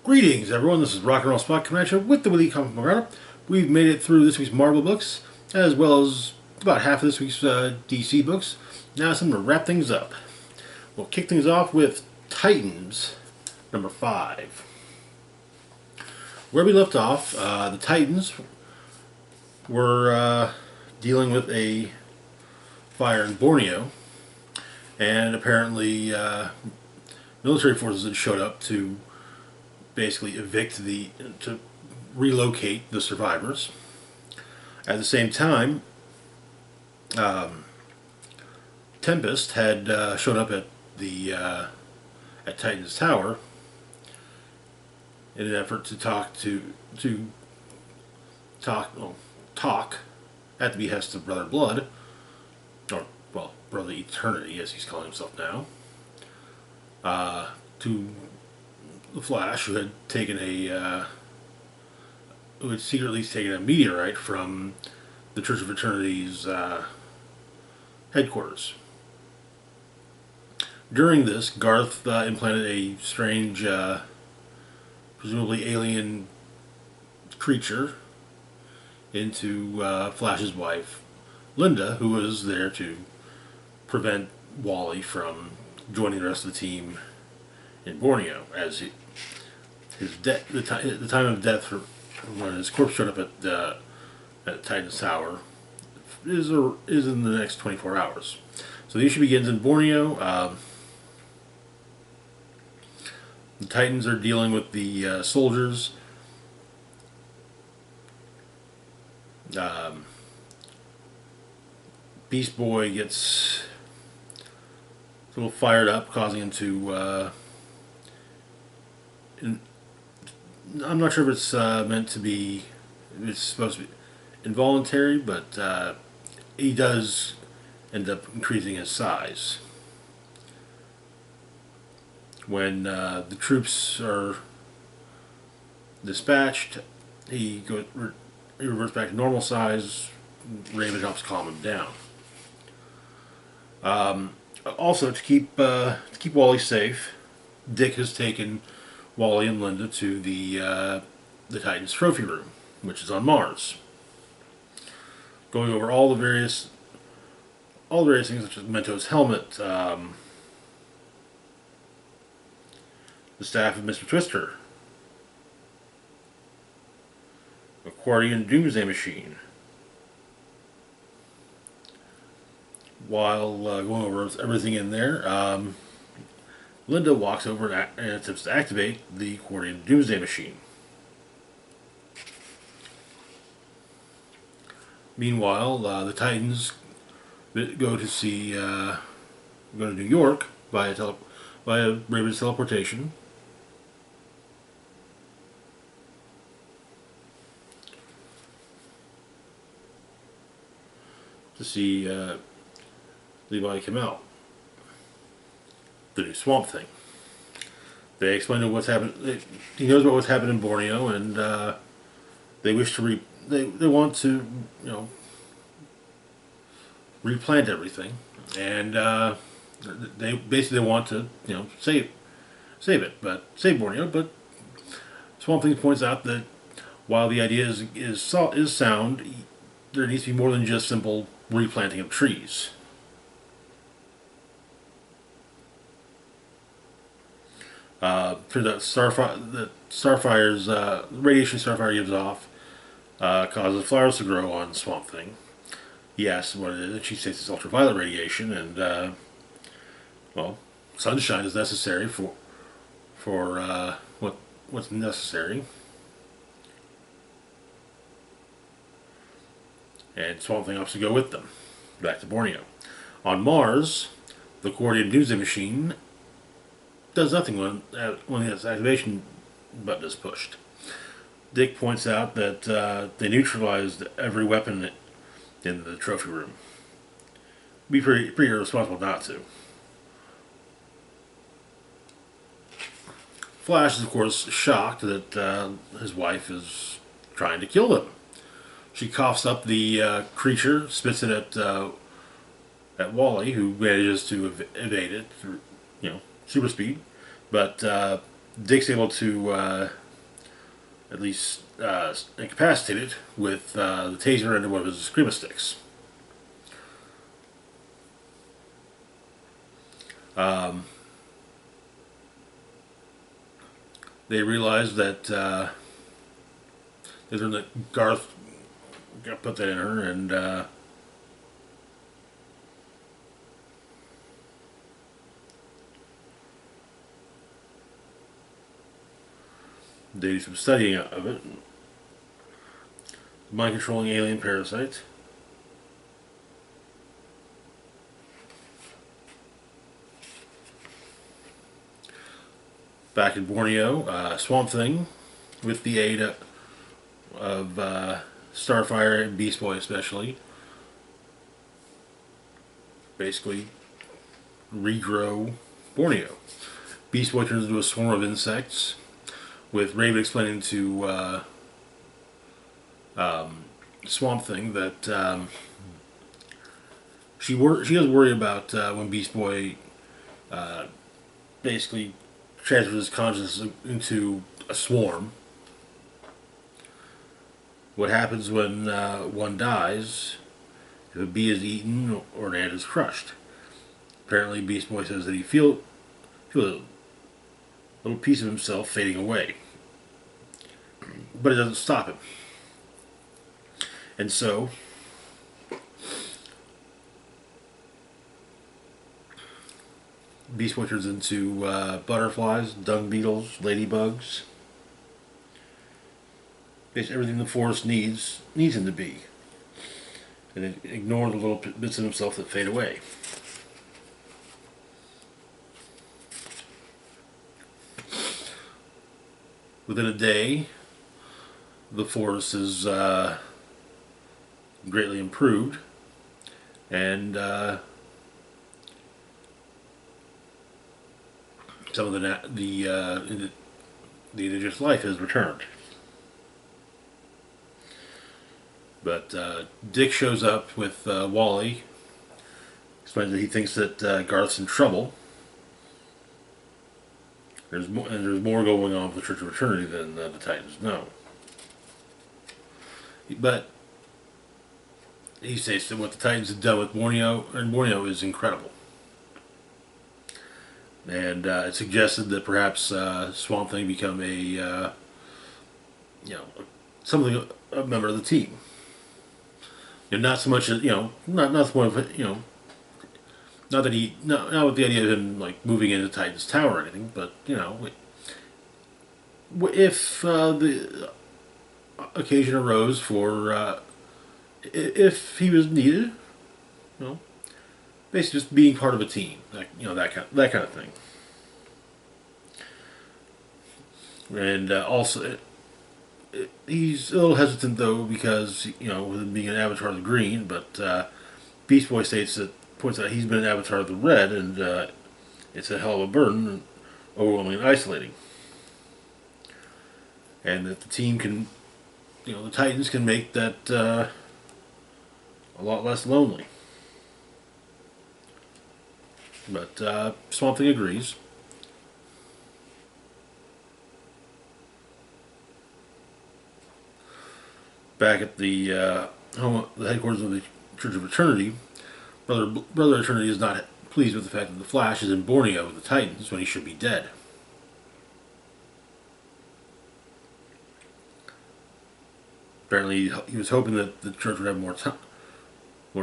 Greetings, everyone. This is Rock and Roll Spot coming at you with the Weekly Comic Book Roundup. We've made it through this week's Marvel books, as well as about half of this week's DC books. Now it's time to wrap things up. We'll kick things off with Titans, number 5. Where we left off, the Titans were dealing with a fire in Borneo, and apparently military forces had showed up to basically to relocate the survivors. At the same time, Tempest had shown up at the at Titan's Tower in an effort to talk at the behest of Brother Blood, or well, Brother Eternity, as he's calling himself now, to the Flash, who had secretly taken a meteorite from the Church of Eternity's headquarters. During this, Garth implanted a strange, presumably alien creature into Flash's wife, Linda, who was there to prevent Wally from joining the rest of the team in Borneo, as the time of death when his corpse showed up at Titan's Tower is in the next 24 hours. So the issue begins in Borneo. The Titans are dealing with the soldiers. Beast Boy gets a little fired up, causing him to I'm not sure if it's meant to be, it's supposed to be involuntary, but he does end up increasing his size. When the troops are dispatched, he reverts back to normal size. Raven helps calm him down. Also, to keep Wally safe, Dick has taken Wally and Linda to the Titans trophy room, which is on Mars. Going over all the various things, such as Mento's helmet, the staff of Mr. Twister, accordion Doomsday Machine. While going over everything in there, Linda walks over and attempts to activate the accordion Doomsday Machine. Meanwhile, the Titans go to New York via Raven's teleportation. To see Levi come out. The new Swamp Thing. They explain to him what's happened. He knows about what's happened in Borneo, and they wish to they want to replant everything, and they basically want to save Borneo. But Swamp Thing points out that while the idea is sound, there needs to be more than just simple replanting of trees. Turns out Starfire's radiation Starfire gives off causes flowers to grow on Swamp Thing. He asks what it is, and she says it's ultraviolet radiation, and sunshine is necessary for what's necessary. And Swamp Thing opts to go with them back to Borneo. On Mars, the accordion Doomsday Machine does nothing when its activation button is pushed. Dick points out that they neutralized every weapon in the trophy room. Be pretty irresponsible not to. Flash is, of course, shocked that his wife is trying to kill them. She coughs up the creature, spits it at Wally, who manages to evade it through super speed. But Dick's able to at least incapacitate it with the taser and one of his screamo sticks. They realize that Garth got put that in her, and they do some studying of it. Mind controlling alien parasite. Back in Borneo, Swamp Thing, with the aid of Starfire and Beast Boy especially, basically regrow Borneo. Beast Boy turns into a swarm of insects, with Raven explaining to Swamp Thing that she does worry about when Beast Boy basically transfers his consciousness into a swarm. What happens when one dies? If a bee is eaten or an ant is crushed. Apparently, Beast Boy says that he feels a little piece of himself fading away, but it doesn't stop him. And so, Beast Boy turns into butterflies, dung beetles, ladybugs. Basically everything the forest needs him to be. And ignore the little bits of himself that fade away. Within a day, the forest is greatly improved, and some of the indigenous life has returned. But Dick shows up with Wally, explains that he thinks that Garth's in trouble. There's more going on with the Church of Eternity than the Titans know. But he states that what the Titans have done with Borneo is incredible. And it suggested that perhaps Swamp Thing become a member of the team. Not so much as not the point of not that not with the idea of him like moving into Titan's Tower or anything, but if the occasion arose for if he was needed, basically just being part of a team, that kind of thing. And also, he's a little hesitant though because with him being an Avatar of the Green, but Beast Boy points out he's been an Avatar of the Red, and it's a hell of a burden, overwhelming and isolating. And that the team can, the Titans can make that a lot less lonely. But Swamp Thing agrees. Back at the headquarters of the Church of Eternity, Brother Eternity is not pleased with the fact that the Flash is in Borneo with the Titans when he should be dead. Apparently, he was hoping that the Church would have more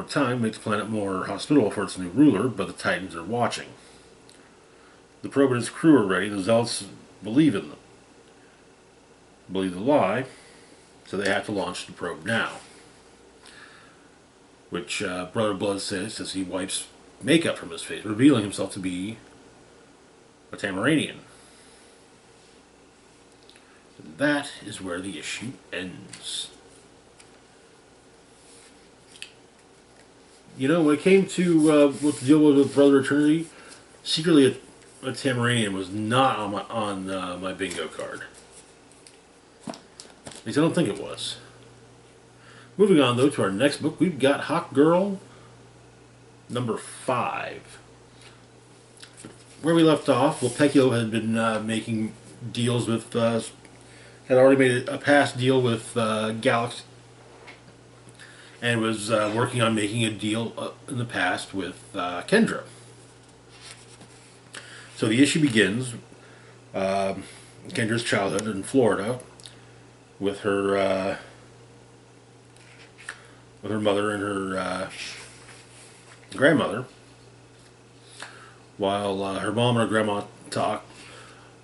time, make the planet more hospitable for its new ruler, but the Titans are watching. The probe and its crew are ready. The Zealots believe in them. Believe the lie, so they have to launch the probe now. Which Brother Blood says as he wipes makeup from his face, revealing himself to be a Tamaranian. And that is where the issue ends. When it came to what the deal was with Brother Eternity, secretly a Tamaranian was not on my bingo card. At least I don't think it was. Moving on, though, to our next book, we've got Hawkgirl, number 5. Where we left off, Pecchio had been making deals with had already made a past deal with Galaxy, and was working on making a deal in the past with Kendra. So the issue begins Kendra's childhood in Florida with her mother and her grandmother. While her mom and her grandma talk,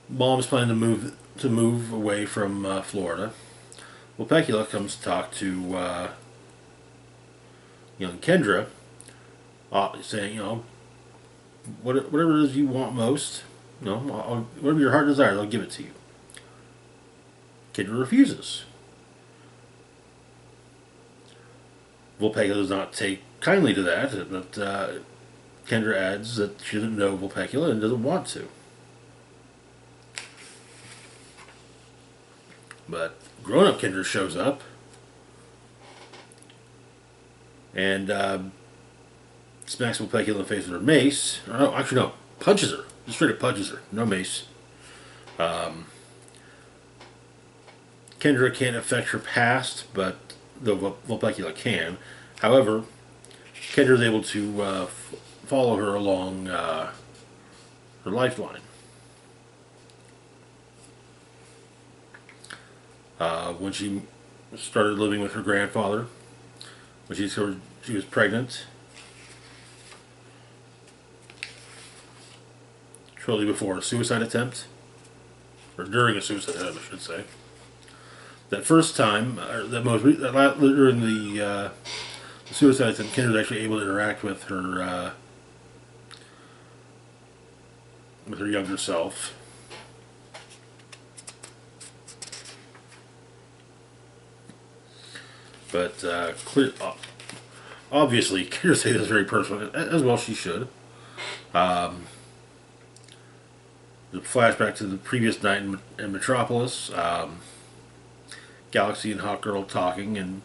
mom's planning to move away from Florida. Well, Pecula comes to talk to young Kendra, saying, whatever it is you want most, whatever your heart desires, I'll give it to you. Kendra refuses. Vulpecula does not take kindly to that, but Kendra adds that she doesn't know Vulpecula and doesn't want to. But grown-up Kendra shows up and smacks Vulpecula in the face with her mace. No, actually, no, punches her. Just straight up punches her. No mace. Kendra can't affect her past, but though Vulpecula can. However, Kendra is able to follow her along her lifeline. When she started living with her grandfather, when she discovered she was pregnant, shortly before a suicide attempt, or during a suicide attempt, I should say. That first time, during the suicide attempt, Kendra was actually able to interact with her younger self. But obviously, Kendra says this very personal, as well she should. The flashback to the previous night in Metropolis, Galaxy and Hawkgirl talking, and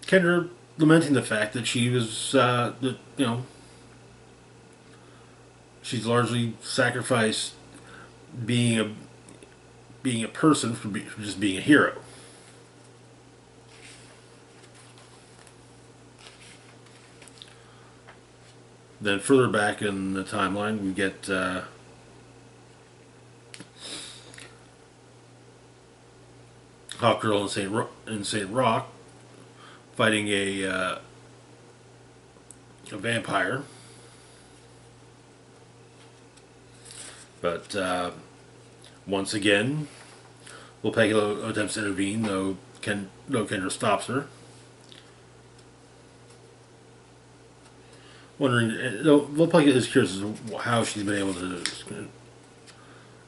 Kendra lamenting the fact that she was, she's largely sacrificed being a person for just being a hero. Then further back in the timeline, we get Hawkgirl in Saint Rock fighting a vampire. But once again, Vulpecula attempts to intervene, though Kendra stops her. Wondering, Vulpecula is curious as to how she's been able to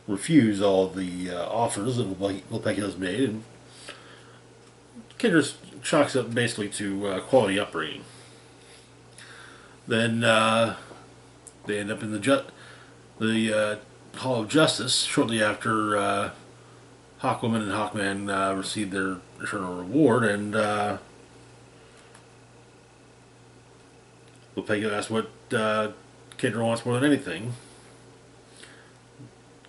refuse all the offers that Vulpecula's made, and Kendra chalks up basically to quality upbringing. Then they end up in the Hall of Justice shortly after Hawkwoman and Hawkman receive their eternal reward, and Vulpecula asks what Kendra wants more than anything.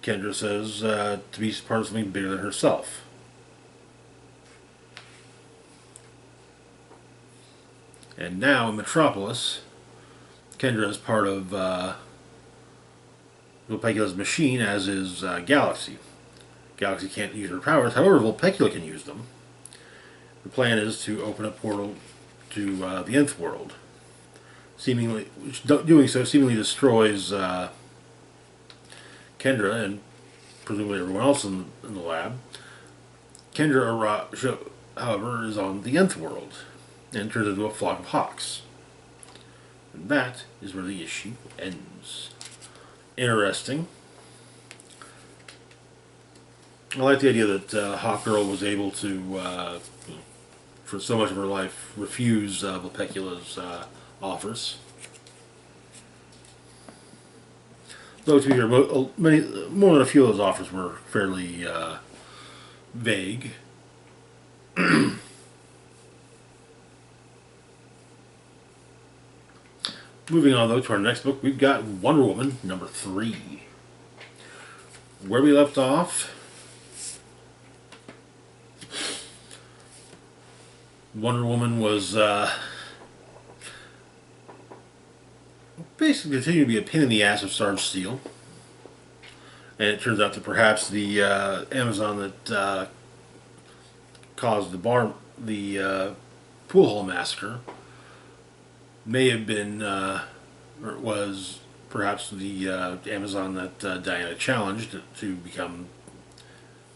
Kendra says to be part of something bigger than herself. And now in Metropolis, Kendra is part of Vulpecula's machine, as is Galaxy. Galaxy can't use her powers, however, Vulpecula can use them. The plan is to open a portal to the Nth World. Doing so seemingly destroys Kendra and presumably everyone else in the lab. Kendra, however, is on the Nth World and turns into a flock of hawks. And that is where the issue ends. Interesting. I like the idea that Hawkgirl was able to, for so much of her life, refuse Vulpecula's offers. Though to be fair, more than a few of those offers were fairly vague. Moving on, though, to our next book, we've got Wonder Woman #3. Where we left off, Wonder Woman was basically continuing to be a pain in the ass of Sarge Steel. And it turns out that perhaps the Amazon that caused the pool hall massacre may have been, or was perhaps the Amazon that Diana challenged to become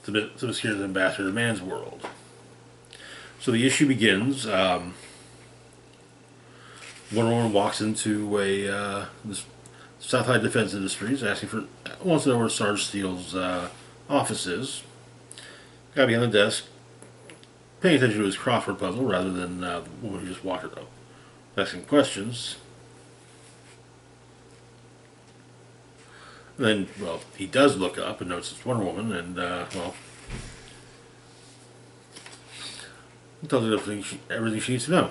to secure the ambassador of man's world. So the issue begins. Wonder Woman walks into this Southside Defense Industries, wants to know where Sarge Steele's office is. Guy behind the desk, paying attention to his crossword puzzle rather than the woman who just walked up, asking questions. And then, well, he does look up and notices it's Wonder Woman, and he tells her everything she needs to know.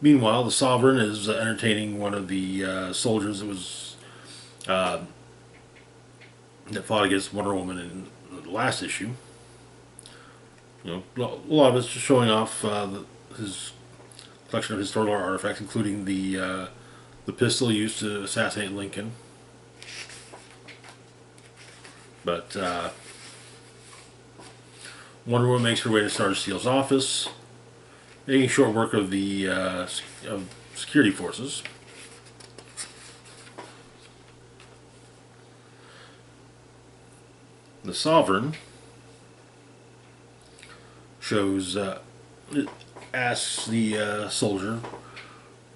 Meanwhile, the Sovereign is entertaining one of the soldiers that fought against Wonder Woman in the last issue. You know, a lot of it's just showing off his collection of historical artifacts, including the pistol used to assassinate Lincoln. But Wonder Woman makes her way to Sarge Steele's office, making short work of the of security forces. The Sovereign asks the soldier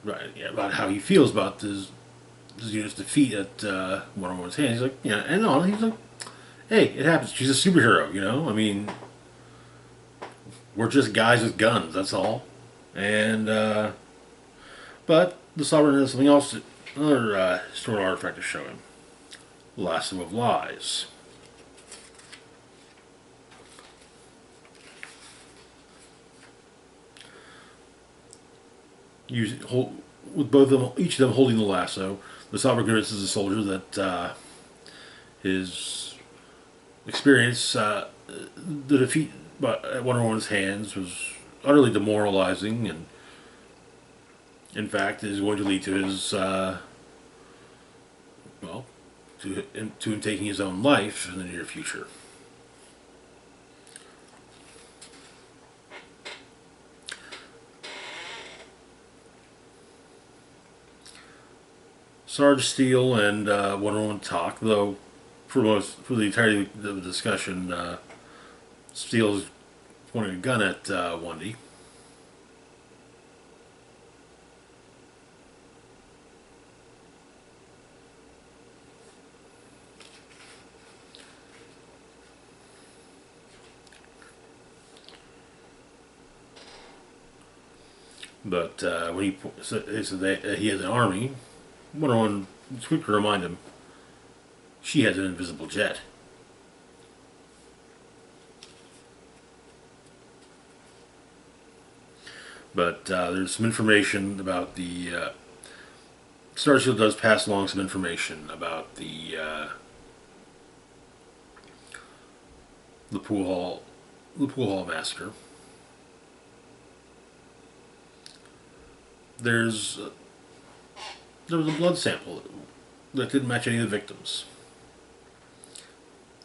about how he feels about his unit's defeat at Wonder Woman's hands. He's like, yeah, and all. He's like, hey, it happens. She's a superhero, you know. I mean, we're just guys with guns. That's all. And but the Sovereign has something else, another historical artifact to show him: Lasso of Lies. With both of them, each of them holding the lasso, the Sovereign convinces the soldier that his experience, the defeat at Wonder Woman's hands, was utterly demoralizing, and in fact is going to lead to his to him taking his own life in the near future. Sarge Steel and Wonder Woman talk, though for the entirety of the discussion, Steele's pointing a gun at Wendy. But when he said that he has an army, Wonder Woman is quick to remind him she has an invisible jet. But there's some information about the Starshield does pass along some information about the pool hall massacre. There was a blood sample that didn't match any of the victims.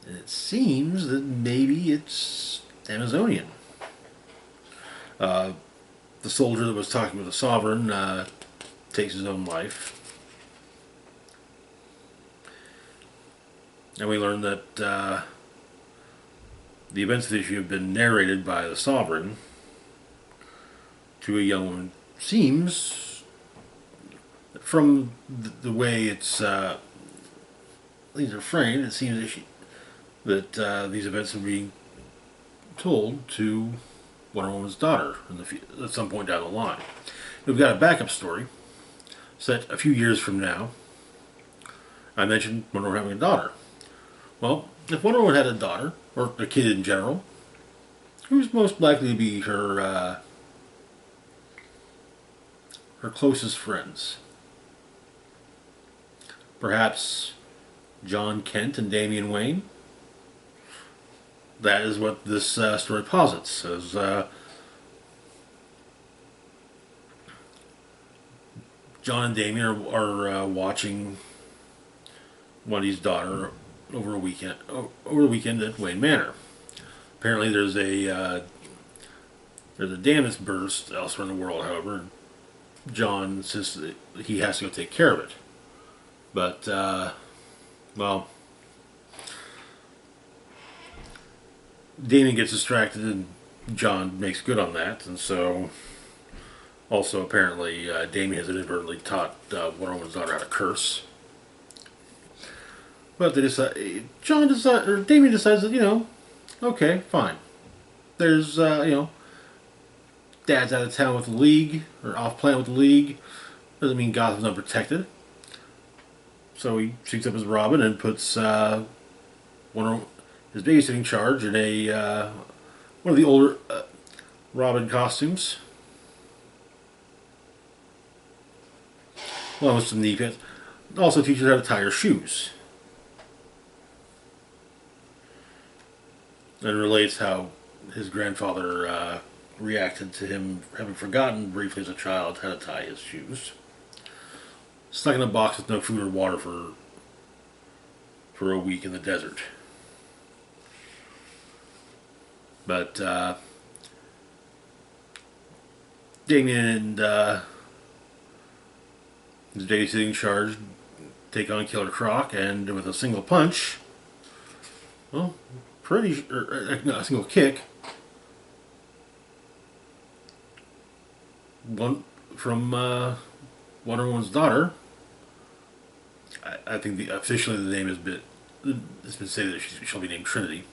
And it seems that maybe it's Amazonian. The soldier that was talking with the Sovereign takes his own life. And we learn that the events of the issue have been narrated by the Sovereign to a young woman. Seems, from the way these are framed, it seems that these events are being told to Wonder Woman's daughter at some point down the line. We've got a backup story set a few years from now. I mentioned Wonder Woman having a daughter. Well, if Wonder Woman had a daughter, or a kid in general, who's most likely to be her closest friends? Perhaps John Kent and Damian Wayne? that is what this story posits. As John and Damien are watching Wendy's daughter over a weekend at Wayne Manor. Apparently, there's a dam that's burst elsewhere in the world. However, and John insists that he has to go take care of it. But well, Damien gets distracted, and John makes good on that, and so. Also, apparently, Damien has inadvertently taught Wonder Woman's daughter how to curse. But they decide, Damien decides that, okay, fine. There's, Dad's out of town with the League, or off planet with the League. Doesn't mean Gotham's unprotected. So he suits up as Robin and puts his babysitting charge in one of the older Robin costumes. Along with some knee pads. Also teaches her how to tie her shoes. And relates how his grandfather reacted to him having forgotten briefly as a child how to tie his shoes. Stuck in a box with no food or water for a week in the desert. But Damien and his babysitting charge take on Killer Croc, and with a single punch, well, a single kick, one from Wonder Woman's daughter. I think officially the name it's been stated that she'll be named Trinity.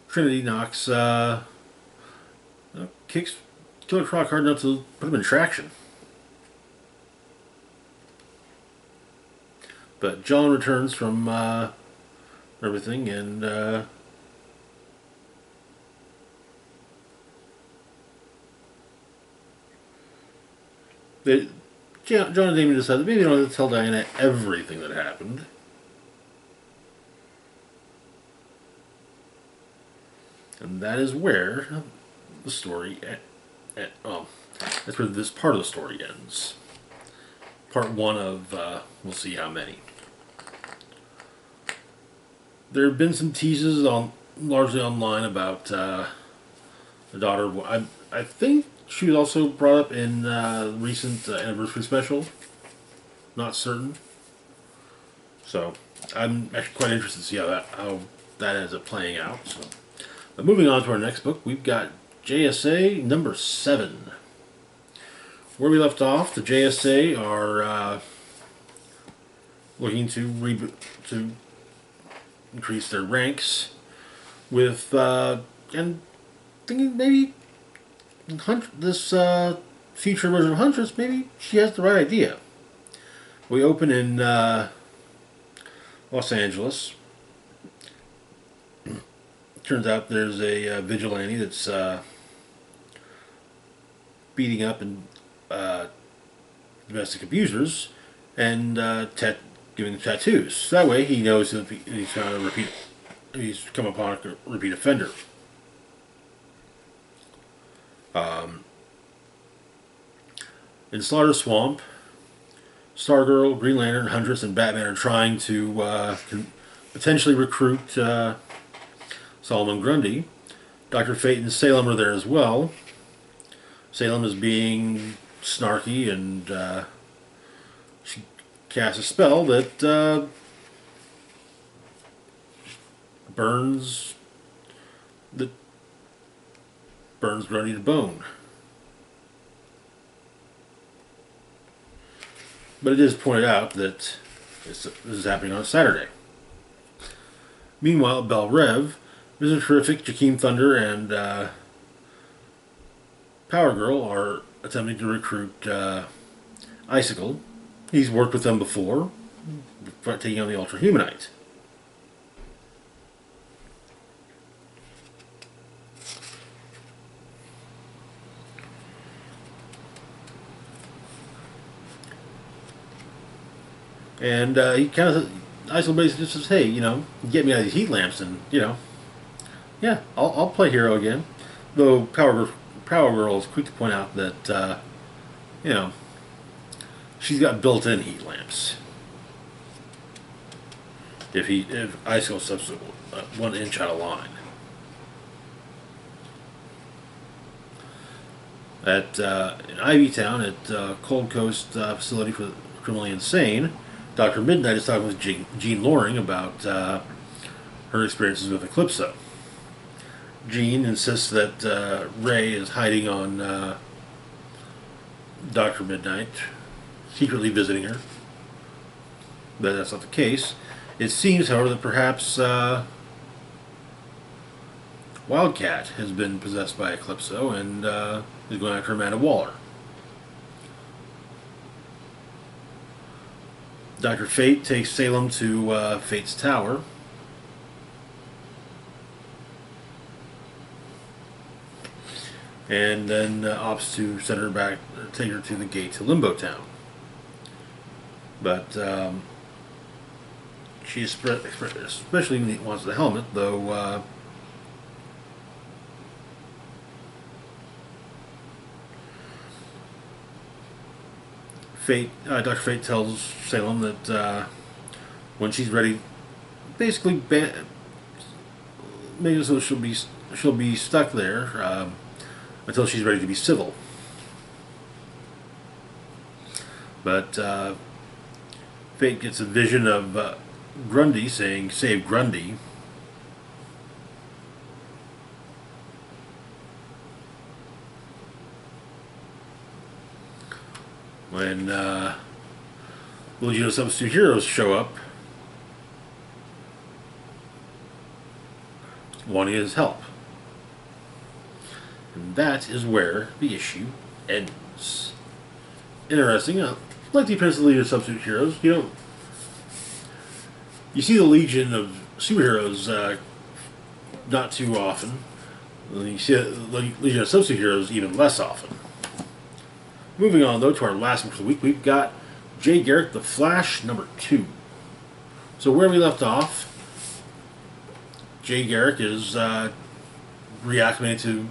Trinity kicks Killer Croc hard enough to put him in traction. But John returns from everything, and John and Damien decide that maybe they don't have to tell Diana everything that happened. And that is where the story that's where this part of the story ends. Part one of we'll see how many. There have been some teases largely online about the daughter. I think she was also brought up in recent anniversary special. Not certain. So I'm actually quite interested to see how that ends up playing out. So, but moving on to our next book, we've got JSA number 7. Where we left off, the JSA are looking to increase their ranks with and thinking maybe this future version of Huntress, maybe she has the right idea. We open in Los Angeles. Turns out there's a vigilante that's beating up and domestic abusers and giving them tattoos. That way he knows that he's come upon a repeat offender. In Slaughter Swamp, Stargirl, Green Lantern, Huntress, and Batman are trying to potentially recruit Solomon Grundy. Dr. Fate and Salem are there as well. Salem is being snarky, and she casts a spell that burns Grundy to bone. But it is pointed out that this is happening on a Saturday. Meanwhile, at Belle Rev, Mr. Terrific, Jakeem Thunder, and Power Girl are attempting to recruit Icicle. He's worked with them before, taking on the Ultra Humanite. And he kind of, Icicle basically just says, hey, get me out of these heat lamps and, Yeah, I'll play hero again. Though Power Girl is quick to point out that you know she's got built-in heat lamps. If ice goes up 1 inch out of line. At in Ivy Town, at Cold Coast facility for the criminally insane, Dr. Midnight is talking with Jean Loring about her experiences with Eclipso. Jean insists that Ray is hiding on Dr. Midnight, secretly visiting her. But that's not the case. It seems, however, that perhaps Wildcat has been possessed by Eclipso and is going after Amanda Waller. Dr. Fate takes Salem to Fate's Tower. And then opts to send her back, take her to the gate to Limbo Town. But she especially wants the helmet, though Dr. Fate tells Salem that when she's ready, basically maybe so she'll be stuck there until she's ready to be civil. But Fate gets a vision of Grundy saying, "Save Grundy." When legitimate substitute heroes show up, wanting his help. And that is where the issue ends. Interesting. Like the appearance of the legion of substitute heroes, you see the legion of superheroes not too often. You see the legion of substitute heroes even less often. Moving on, though, to our last one for the week, we've got Jay Garrick, The Flash, #2. So where we left off, Jay Garrick is reacclimated to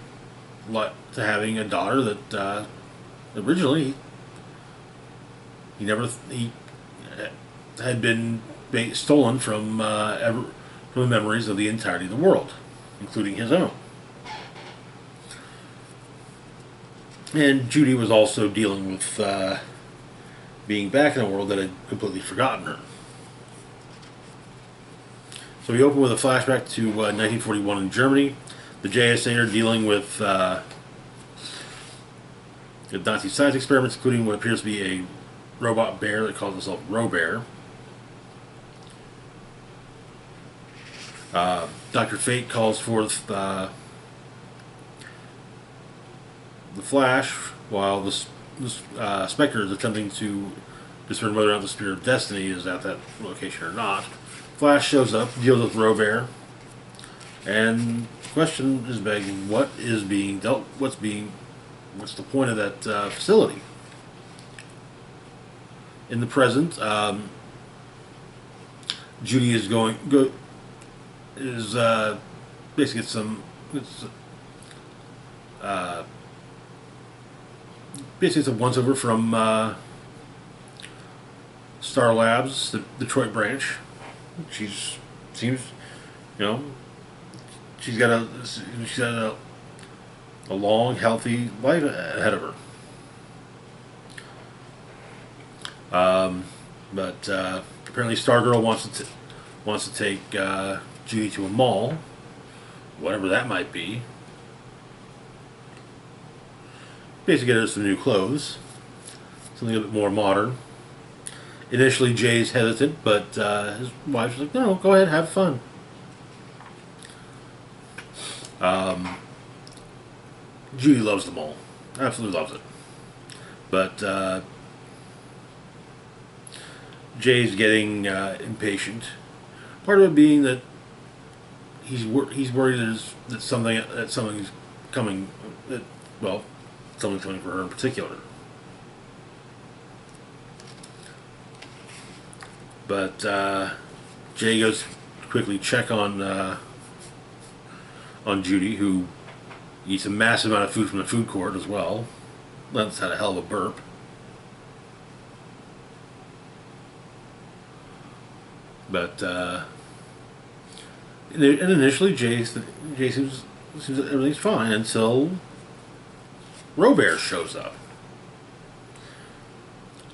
having a daughter that originally he had been stolen from the memories of the entirety of the world, including his own. And Judy was also dealing with being back in a world that had completely forgotten her. So we open with a flashback to 1941 in Germany. The JSA are dealing with Nazi science experiments, including what appears to be a robot bear that calls itself Robear. Dr. Fate calls forth the Flash, while the Spectre is attempting to discern whether or not the Spear of Destiny is at that location or not. Flash shows up, deals with Robear, and the question is begging: what is being dealt? What's the point of that facility? In the present, Judy is basically it's a once-over from Star Labs, the Detroit branch. She's got a long, healthy life ahead of her. But apparently, Stargirl wants to take Judy to a mall, whatever that might be. Basically, get her some new clothes, something a bit more modern. Initially, Jay's hesitant, but his wife's like, "No, go ahead, have fun." Judy loves the mall, absolutely loves it, but Jay's getting impatient. Part of it being that he's worried that something's coming. Something's coming for her in particular. But Jay goes to quickly check on on Judy, who eats a massive amount of food from the food court as well. Lance had a hell of a burp. But and initially, Jay seems that everything's fine until Robert shows up.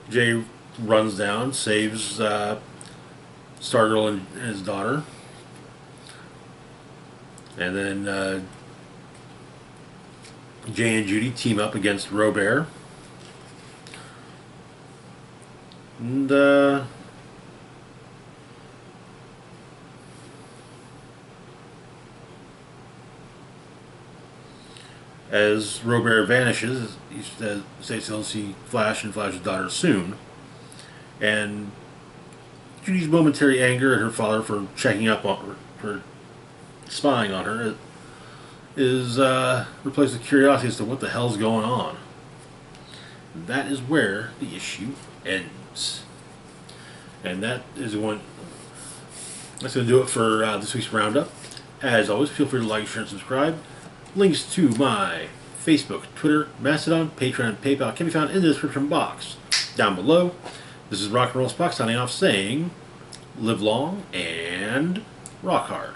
Jay runs down, saves Stargirl and his daughter, and then Jay and Judy team up against Robert. And as Robert vanishes, he states he'll see Flash and Flash's daughter soon. And Judy's momentary anger at her father for checking up on her, for spying on her, is replaced with curiosity as to what the hell's going on. And that is where the issue ends. And that's going to do it for this week's roundup. As always, feel free to like, share, and subscribe. Links to my Facebook, Twitter, Mastodon, Patreon, and PayPal can be found in the description box down below. This is Rock and Roll Spock signing off saying, live long and rock hard.